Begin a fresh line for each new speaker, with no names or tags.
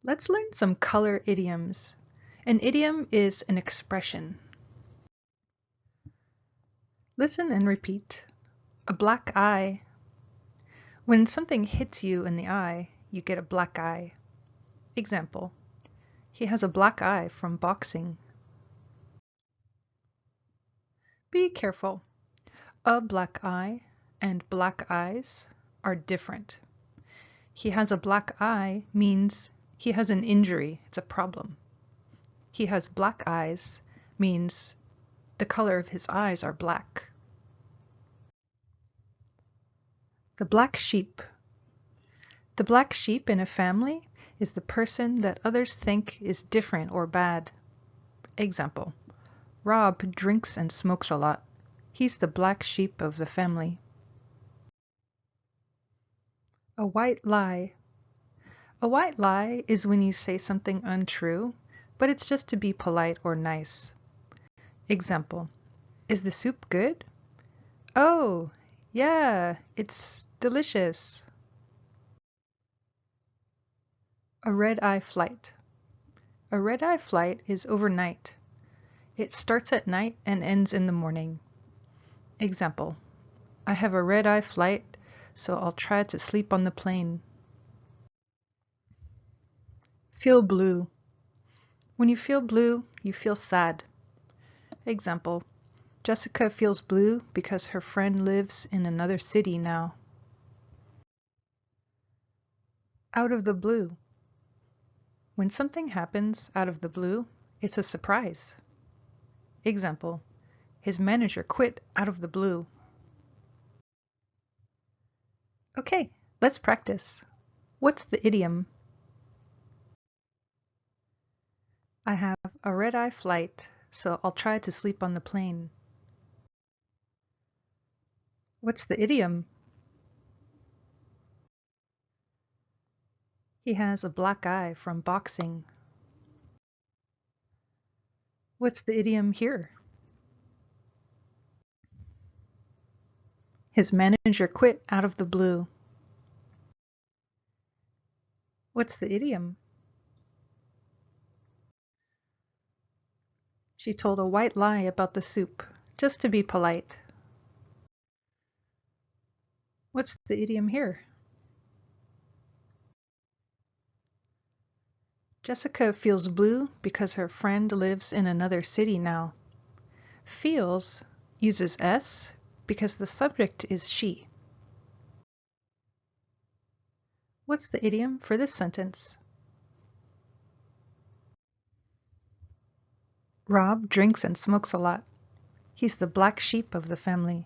Let's learn some color idioms. An idiom is an expression. Listen and repeat. A black eye. When something hits you in the eye, you get a black eye. Example. He has a black eye from boxing. Be careful. A black eye and black eyes are different. He has a black eye means he has an injury, it's a problem. He has black eyes means the color of his eyes are black. The black sheep. The black sheep in a family is the person that others think is different or bad. Example. Rob drinks and smokes a lot. He's the black sheep of the family. A white lie. A white lie is when you say something untrue, but it's just to be polite or nice. Example. Is the soup good? Oh, yeah, it's delicious. A red-eye flight. A red-eye flight is overnight. It starts at night and ends in the morning. Example. I have a red-eye flight, so I'll try to sleep on the plane. Feel blue. When you feel blue, you feel sad. Example. Jessica feels blue because her friend lives in another city now. Out of the blue. When something happens out of the blue, it's a surprise. Example. His manager quit out of the blue. Okay, let's practice. What's the idiom? I have a red-eye flight, so I'll try to sleep on the plane. What's the idiom? He has a black eye from boxing. What's the idiom here? His manager quit out of the blue. What's the idiom? She told a white lie about the soup, just to be polite. What's the idiom here? Jessica feels blue because her friend lives in another city now. Feels uses S because the subject is she. What's the idiom for this sentence? Rob drinks and smokes a lot. He's the black sheep of the family.